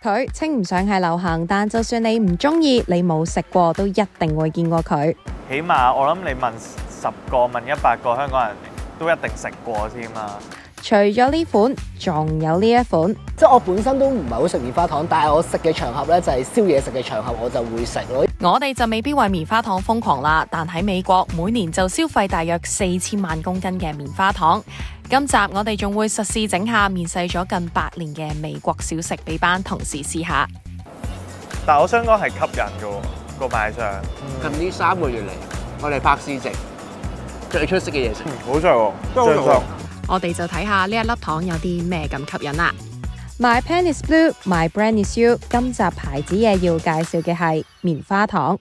佢稱唔上係流行，但就算你唔中意，你冇食過，都一定會見過佢。起碼我諗你問10個問100個香港人都一定食過添啦。除咗呢款，仲有呢一款。即係我本身都唔係好食棉花糖，但係我食嘅場合咧就係宵夜食嘅場合，我就會食咯。我哋就未必為棉花糖瘋狂啦，但喺美國每年就消費大約4000萬公斤嘅棉花糖。今集我哋仲會實試整下面世咗近8年嘅美國小食俾班同事試下。但我想講係吸引嘅個賣相。近呢3個月嚟，我哋拍試食最出色嘅嘢食，好食喎，都好食喎。我哋就睇下呢一粒糖有啲咩咁吸引啦。My pen is blue, my brand is you。今集牌子嘢要介紹嘅係棉花糖。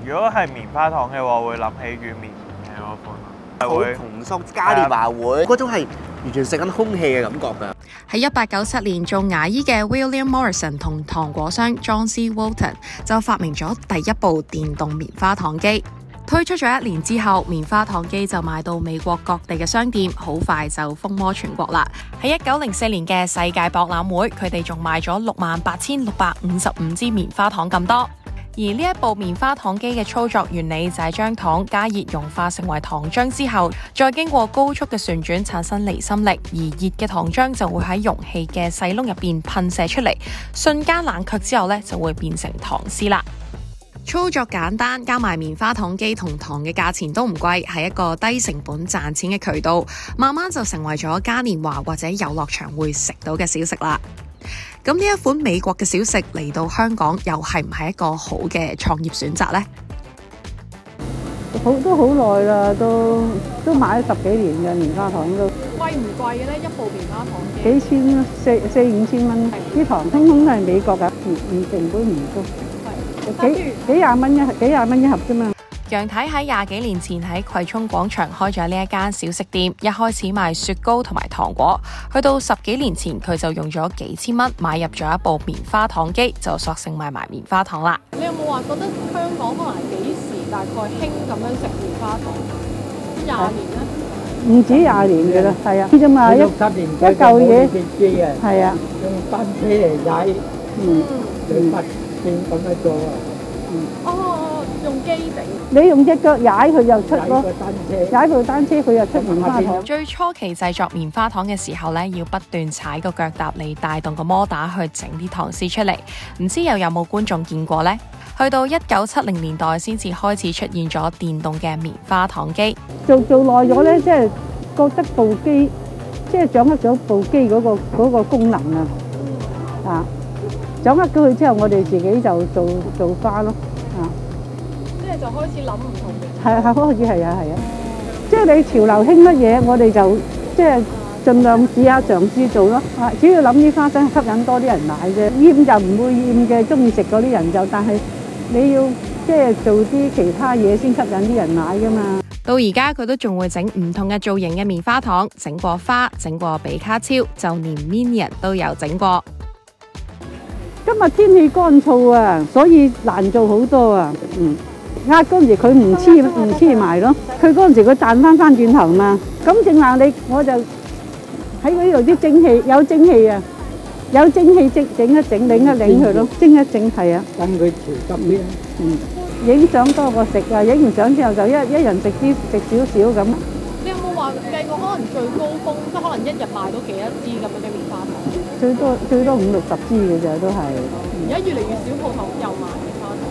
如果係棉花糖嘅話，會諗起軟綿嘅嗰款，好蓬鬆嘉年華會嗰種係完全食緊空氣嘅感覺㗎。喺1897年做牙醫嘅 William Morrison 同糖果商 John C. Walton 就發明咗第一部電動棉花糖機。推出咗1年之後，棉花糖機就賣到美國各地嘅商店，好快就風靡全國啦。喺1904年嘅世界博覽會，佢哋仲賣咗68655支棉花糖咁多。而呢一部棉花糖機嘅操作原理就係將糖加熱融化成為糖漿之後，再經過高速嘅旋轉產生離心力，而熱嘅糖漿就會喺容器嘅細窿入邊噴射出嚟，瞬間冷卻之後呢，就會變成糖絲啦。操作簡單，加埋棉花糖機同糖嘅價錢都唔貴，係一個低成本賺錢嘅渠道，慢慢就成為咗嘉年華或者遊樂場會食到嘅小食啦。咁呢一款美國嘅小食嚟到香港，又係唔係一個好嘅創業選擇呢？都好耐啦，都買咗10幾年嘅棉花糖都。貴唔貴嘅咧？一部棉花糖機幾千啦，4、5千蚊。啲糖通通都係美國㗎，成本唔高。幾廿蚊一盒啫嘛。楊太喺20幾年前喺葵涌廣場開咗呢一間小食店，一開始賣雪糕同埋糖果，去到10幾年前佢就用咗幾千蚊買入咗一部棉花糖機，就索性買埋棉花糖啦。你有冇話覺得香港可能幾時大概興咁樣食棉花糖？20年咧？唔止20年嘅啦，係啊，呢啫嘛，一嚿嘢，係啊，用單車嚟踩，用筆線咁樣做啊。用機整。你用隻腳踩佢就出咯，踩部單車佢又出棉花糖。最初期製作棉花糖嘅時候呢，要不斷踩個腳踏嚟帶動個摩打去整啲糖絲出嚟，唔知又有冇觀眾見過呢？去到1970年代先至開始出現咗電動嘅棉花糖機。做耐咗呢，即係覺得部機即係掌握咗部機嗰個功能啊，掌握咗佢之後，我哋自己就做返咯，即係就開始諗唔同嘅。係開始係啊，即係你潮流興乜嘢，我哋就即係盡量試下嘗試做咯。主要諗啲花生吸引多啲人買啫，厭就唔會厭嘅，中意食嗰啲人就，但係你要即係做啲其他嘢先吸引啲人買噶嘛。到而家佢都仲會整唔同嘅造型嘅棉花糖，整過花，整過比卡超，就連 Minion 都有整過。今日天氣乾燥啊，所以難做好多啊。壓嗰陣時佢唔黐埋咯，佢嗰陣時佢彈翻轉頭嘛。咁正話我就喺呢度啲蒸氣有蒸氣啊，有蒸氣整一整，擰一擰佢咯，蒸一整係啊。等佢潮濕啲。影相多過食啊！影完相之後就一人食少少咁。你有冇話計過可能最高峰，即係可能一日賣到幾多支咁樣嘅棉花糖？最多50-60支嘅咋都係。而家越嚟越少鋪頭有賣棉花糖。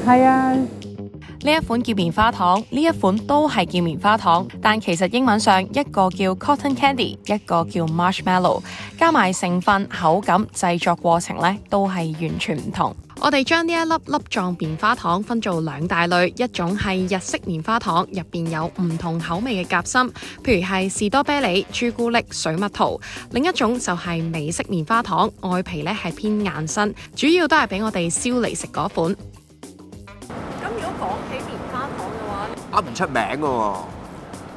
係啊，呢一款叫棉花糖，呢一款都係叫棉花糖，但其實英文上一個叫 Cotton Candy， 一個叫 Marshmallow， 加埋成分、口感、製作過程呢都係完全唔同。我哋將呢一粒粒狀棉花糖分做2大類，一種係日式棉花糖，入邊有唔同口味嘅夾心，譬如係士多啤梨、朱古力、水蜜桃；另一種就係美式棉花糖，外皮咧係偏硬身，主要都係俾我哋燒嚟食嗰款。咁如果講起棉花糖嘅話，噏唔出名嘅喎，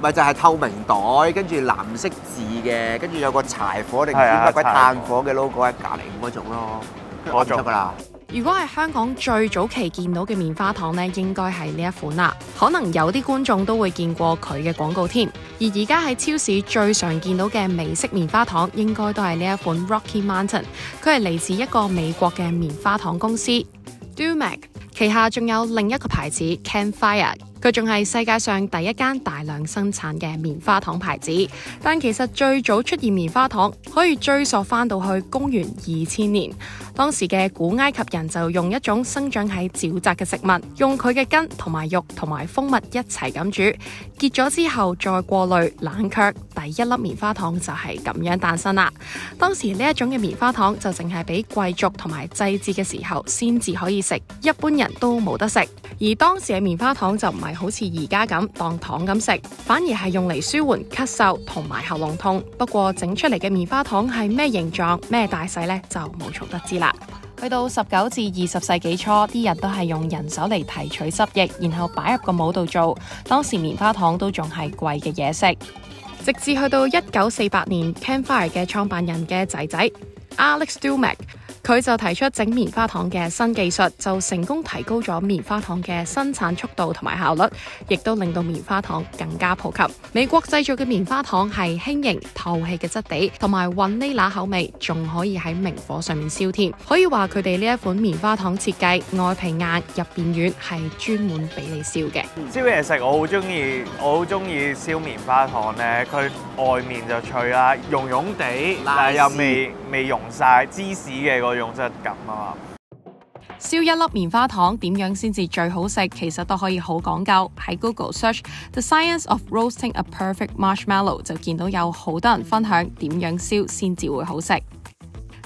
咪就係透明袋，跟住藍色字嘅，跟住有個柴火定點解鬼炭火嘅 logo 喺隔離嗰種咯，噏唔出㗎啦。如果係香港最早期見到嘅棉花糖呢，應該係呢一款啦。可能有啲觀眾都會見過佢嘅廣告添。而而家喺超市最常見到嘅美式棉花糖，應該都係呢一款 Rocky Mountain。佢係嚟自一個美國嘅棉花糖公司 Dumac， 旗下仲有另一個牌子 Campfire。佢仲係世界上第一間大量生產嘅棉花糖牌子，但其實最早出現棉花糖可以追溯翻到去公元2000年。當時嘅古埃及人就用一種生長喺沼澤嘅食物，用佢嘅根同埋肉同埋蜂蜜一齊咁煮，結咗之後再過濾冷卻，第一粒棉花糖就係咁樣誕生啦。當時呢一種嘅棉花糖就淨係俾貴族同埋祭祀嘅時候先至可以食，一般人都冇得食。而當時嘅棉花糖就唔係好似而家咁當糖咁食，反而係用嚟舒緩咳嗽同埋喉嚨痛。不過整出嚟嘅棉花糖係咩形狀、咩大細呢，就無從得知啦。去到19至20世紀初，啲人都係用人手嚟提取汁液，然後擺入個模度做。當時棉花糖都仲係貴嘅嘢食，直至去到1948年 Campfire 嘅創辦人嘅仔仔 Alex Dumac，佢就提出整棉花糖嘅新技術，就成功提高咗棉花糖嘅生產速度同埋效率，亦都令到棉花糖更加普及。美國製造嘅棉花糖係輕盈透氣嘅質地，同埋雲呢拿口味，仲可以喺明火上面燒添。可以話佢哋呢一款棉花糖設計外皮硬入邊軟，係專門俾你燒嘅。燒嘢食我好中意燒棉花糖咧，佢外面就脆啦，溶溶地，但係又未溶晒芝士嘅嗰種質感啊嘛。燒一粒棉花糖點樣先至最好食，其實都可以好講究。喺 Google search The Science of Roasting a Perfect Marshmallow 就見到有好多人分享點樣燒先至會好食。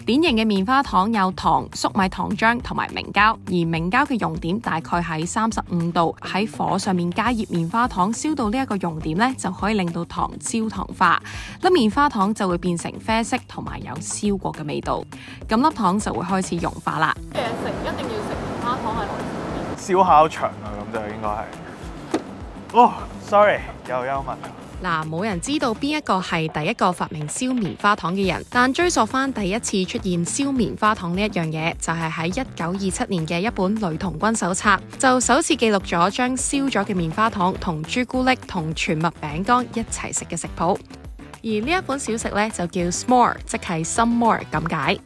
典型嘅棉花糖有糖、粟米糖漿同埋明膠，而明膠嘅熔點大概喺35度，喺火上面加熱棉花糖，燒到呢一個熔點呢，就可以令到糖焦糖化，粒棉花糖就會變成啡色同埋有燒過嘅味道，咁粒糖就會開始融化啦。嘢食一定要食棉花糖係來自燒烤場啊，咁就應該係。哦，sorry，有幽默。嗱，冇人知道邊一個係第一個發明燒棉花糖嘅人，但追溯翻第一次出現燒棉花糖呢一樣嘢，就係喺1927年嘅一本女童軍手冊，就首次記錄咗將燒咗嘅棉花糖同朱古力同全麥餅乾一齊食嘅食譜。而呢一款小食呢，就叫 S'more， 即係 some more 咁解。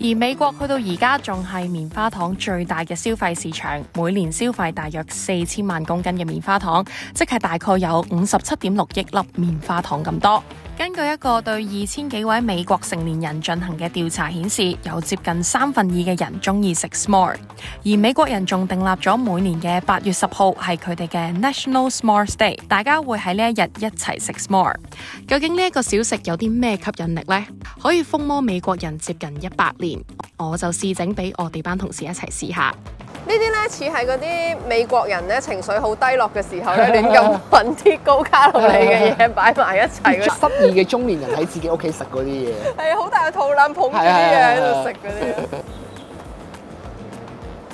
而美國去到而家仲係棉花糖最大嘅消費市場，每年消費大約4000萬公斤嘅棉花糖，即係大概有57.6億粒棉花糖咁多。根據一個對2000幾位美國成年人進行嘅調查顯示，有接近2/3嘅人中意食 S'more， 而美國人仲訂立咗每年嘅8月10號係佢哋嘅 National S'mores Day， 大家會喺呢一日一齊食 S'more。究竟呢一個小食有啲咩吸引力呢？可以瘋魔美國人接近100年，我就試整俾我哋班同事一齊試下。呢啲咧似係嗰啲美國人咧情緒好低落嘅時候咧，亂咁揾啲高卡路里嘅嘢擺埋一齊。失意嘅中年人喺自己屋企食嗰啲嘢，係啊，好大個肚腩捧住啲嘢喺度食嗰啲。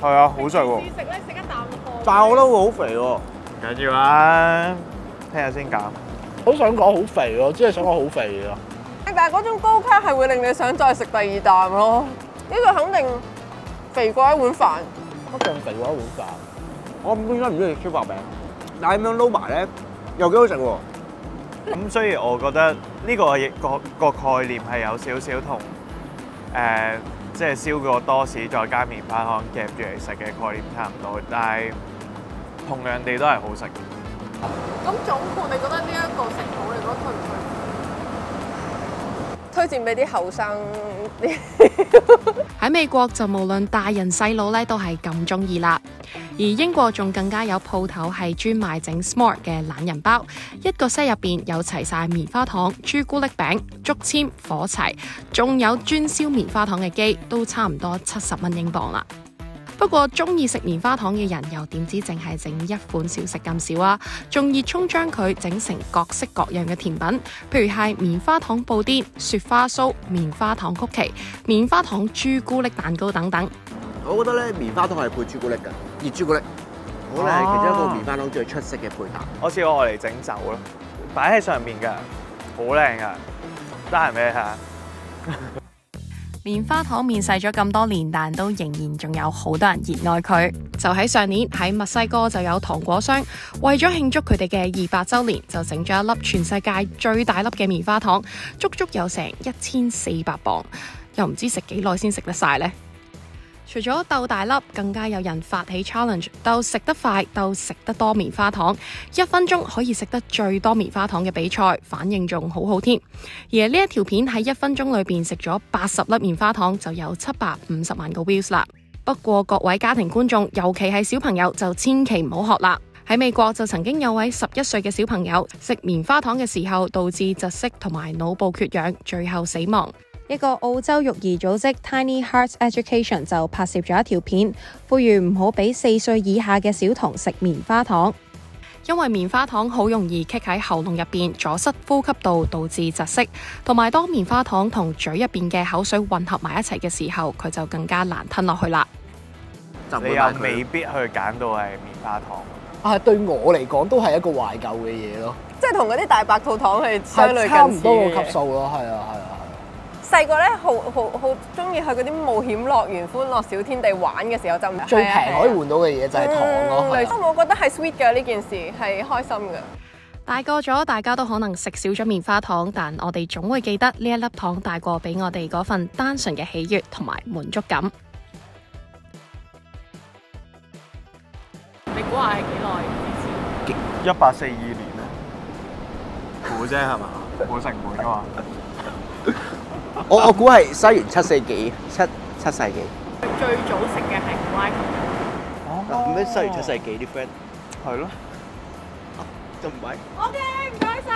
係啊，好食喎。食咧食一啖貨。但係我覺得會好肥喎。唔緊要啦，聽日先減。好想講好肥喎，真係想講好肥啊！但係嗰種高卡係會令你想再食第二啖咯。呢個肯定肥過一碗飯。一定肥過一碗飯。我本身唔中意食超白餅，但係咁樣撈埋咧又幾好食喎。咁所以我覺得呢個概念係有少少同即係燒個多士再加棉花糖夾住嚟食嘅概念差唔多，但係同樣地都係好食。咁總括你覺得呢一個食譜你覺得推唔推？推薦俾啲後生啲。喺美國就無論大人細路咧都係咁中意啦，而英國仲更加有鋪頭係專賣整 S'more 嘅懶人包，一個 set 入邊有齊晒棉花糖、朱古力餅、竹籤、火柴，仲有專燒棉花糖嘅機，都差唔多70蚊英鎊啦。不過中意食棉花糖嘅人又點知淨係整一款小食咁少啊？仲熱衷將佢整成各式各樣嘅甜品，譬如係棉花糖布甸、雪花酥、棉花糖曲奇、棉花糖朱古力蛋糕等等。我覺得咧棉花糖係配朱古力㗎，熱朱古力，我覺得係其中一個棉花糖最出色嘅配搭。我試過我嚟整酒咯，擺喺上面㗎，好靚㗎，得閒俾你睇下。棉花糖面世咗咁多年，但都仍然仲有好多人熱愛佢。就喺上年喺墨西哥就有糖果商為咗慶祝佢哋嘅200週年，就整咗一粒全世界最大粒嘅棉花糖，足足有成1400磅，又唔知食幾耐先食得晒呢。除咗鬥大粒，更加有人發起 challenge， 鬥食得快、鬥食得多棉花糖，1分鐘可以食得最多棉花糖嘅比賽，反應仲好好添。而呢一條片喺1分鐘裏邊食咗80粒棉花糖，就有750萬個 views 啦。不過各位家庭觀眾，尤其係小朋友就千祈唔好學啦。喺美國就曾經有位11歲嘅小朋友食棉花糖嘅時候導致窒息同埋腦部缺氧，最後死亡。一個澳洲育兒組織 Tiny Hearts Education 就拍攝咗一條片，呼籲唔好俾4歲以下嘅小童食棉花糖，因為棉花糖好容易棘喺喉嚨入邊，阻塞呼吸道，導致窒息。同埋當棉花糖同嘴入邊嘅口水混合埋一齊嘅時候，佢就更加難吞落去啦。你又未必去揀到係棉花糖。啊，對我嚟講都係一個懷舊嘅嘢咯，即係同嗰啲大白兔糖係相類近似嘅，差唔多個級數咯，係啊。細個咧好中意去嗰啲冒險樂園、歡樂小天地玩嘅時候就最平可以換到嘅嘢就係糖咯。我覺得係 sweet 嘅呢件事係開心嘅。大個咗，大家都可能食少咗棉花糖，但我哋總會記得呢一粒糖帶過俾我哋嗰份單純嘅喜悅同埋滿足感。你估下係幾耐？1842年咧，估啫係嘛？冇成本噶嘛。我估係西元7世紀，七世紀。最早食嘅係古埃及。咁咩西元7世紀啲 friend 係咯，就唔係。OK，唔該晒。